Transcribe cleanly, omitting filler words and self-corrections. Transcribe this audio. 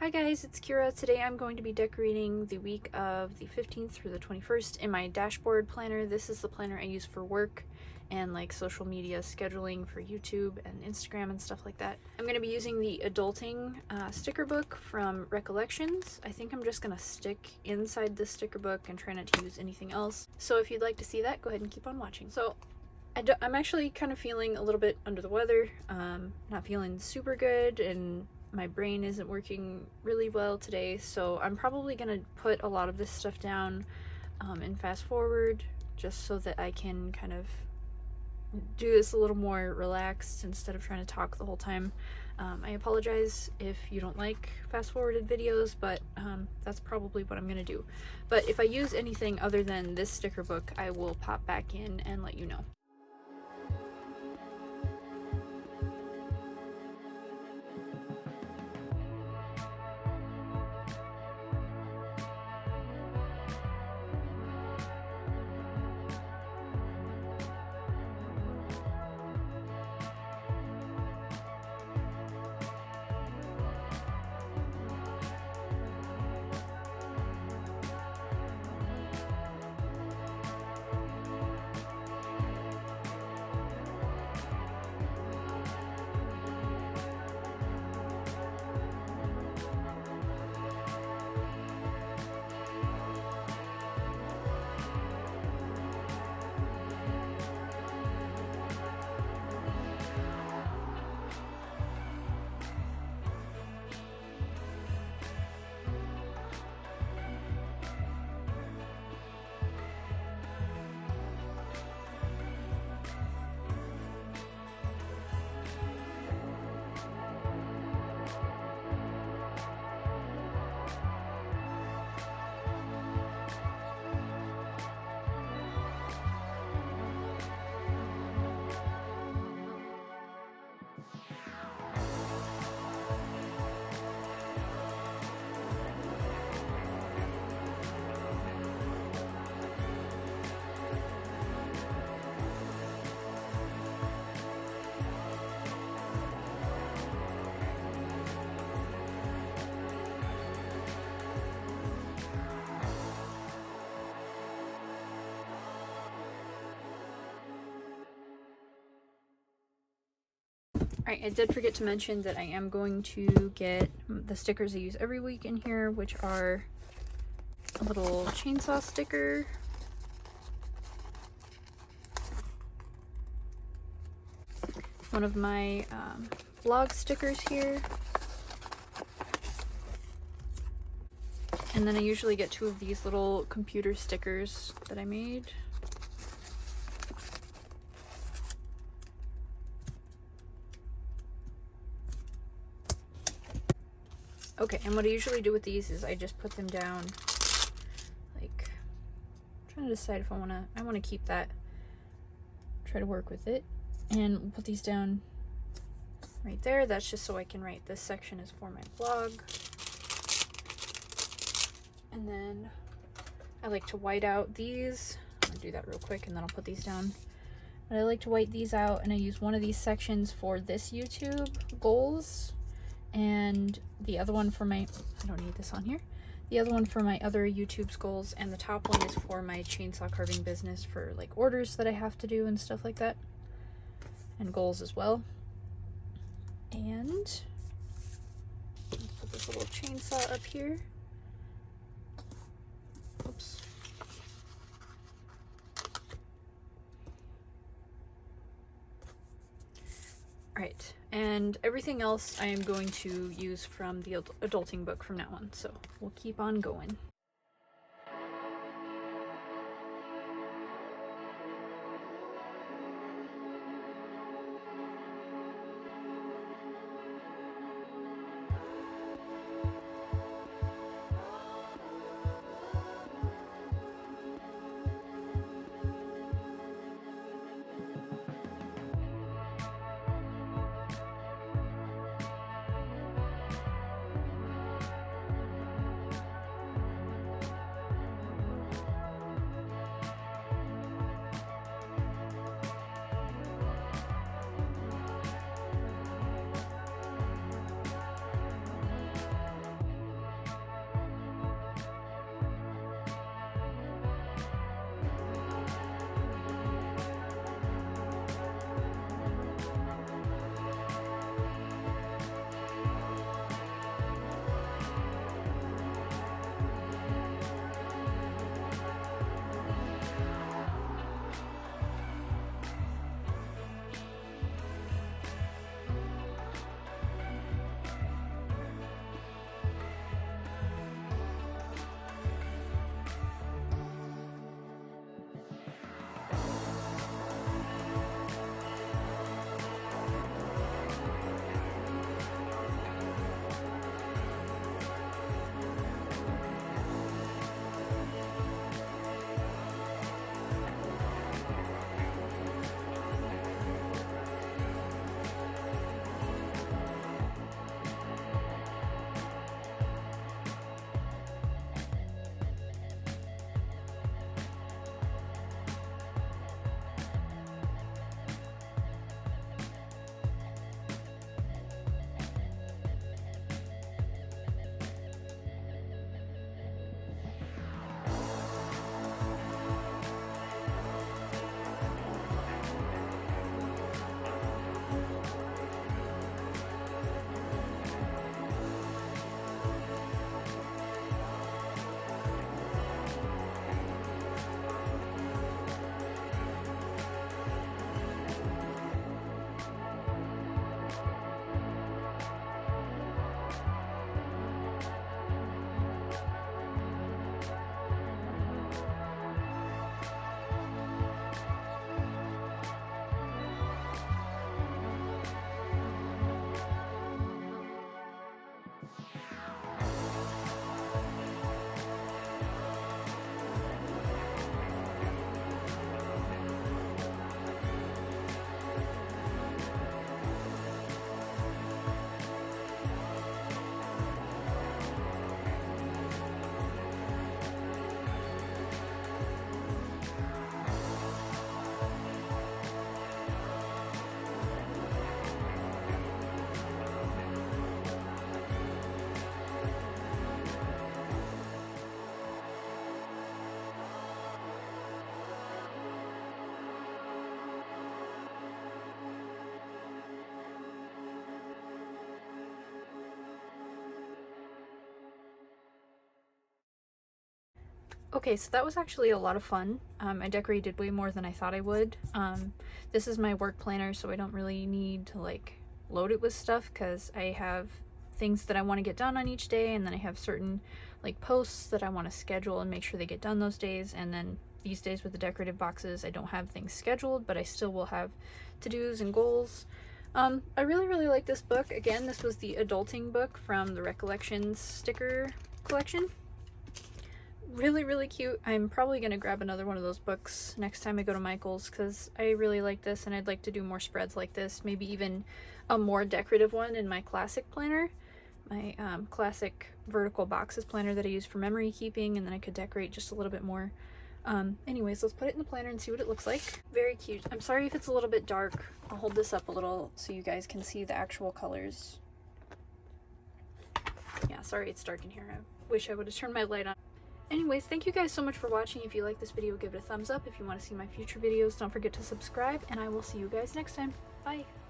Hi guys, it's Kyra. Today I'm going to be decorating the week of the 15th through the 21st in my dashboard planner. This is the planner I use for work and like social media scheduling for YouTube and Instagram and stuff like that. I'm going to be using the adulting sticker book from Recollections. I think I'm just going to stick inside this sticker book and try not to use anything else. So if you'd like to see that, go ahead and keep on watching. So I'm actually kind of feeling a little bit under the weather, not feeling super good, and my brain isn't working really well today, so I'm probably gonna put a lot of this stuff down and fast forward just so that I can kind of do this a little more relaxed instead of trying to talk the whole time. I apologize if you don't like fast forwarded videos, but that's probably what I'm gonna do. But if I use anything other than this sticker book, I will pop back in and let you know. Alright, I did forget to mention that I am going to get the stickers I use every week in here, which are a little chainsaw sticker, one of my vlog stickers here, and then I usually get two of these little computer stickers that I made. Okay, and what I usually do with these is I just put them down, like, I'm trying to decide if I want to keep that, try to work with it, and we'll put these down right there. That's just so I can write this section is for my blog. And then I like to white out these. I'll do that real quick and then I'll put these down. But I like to white these out, and I use one of these sections for this YouTube goals, and the other one for my, I don't need this on here, the other one for my other YouTube's goals, and the top one is for my chainsaw carving business for like orders that I have to do and stuff like that, and goals as well. And put this little chainsaw up here. Oops. Alright, and everything else I am going to use from the adulting book from now on, so we'll keep on going. Okay, so that was actually a lot of fun. I decorated way more than I thought I would. This is my work planner, so I don't really need to like load it with stuff because I have things that I want to get done on each day, and then I have certain like posts that I want to schedule and make sure they get done those days. And then these days with the decorative boxes, I don't have things scheduled, but I still will have to-dos and goals. I really like this book. Again, this was the adulting book from the Recollections sticker collection. Really cute. I'm probably going to grab another one of those books next time I go to Michael's because I really like this, and I'd like to do more spreads like this, maybe even a more decorative one in my classic planner, my classic vertical boxes planner that I use for memory keeping, and then I could decorate just a little bit more. Anyways, let's put it in the planner and see what it looks like. Very cute. I'm sorry if it's a little bit dark. I'll hold this up a little so you guys can see the actual colors. Yeah, sorry it's dark in here. I wish I would have turned my light on. Anyways, thank you guys so much for watching. If you like this video, give it a thumbs up. If you want to see my future videos, don't forget to subscribe, and I will see you guys next time. Bye!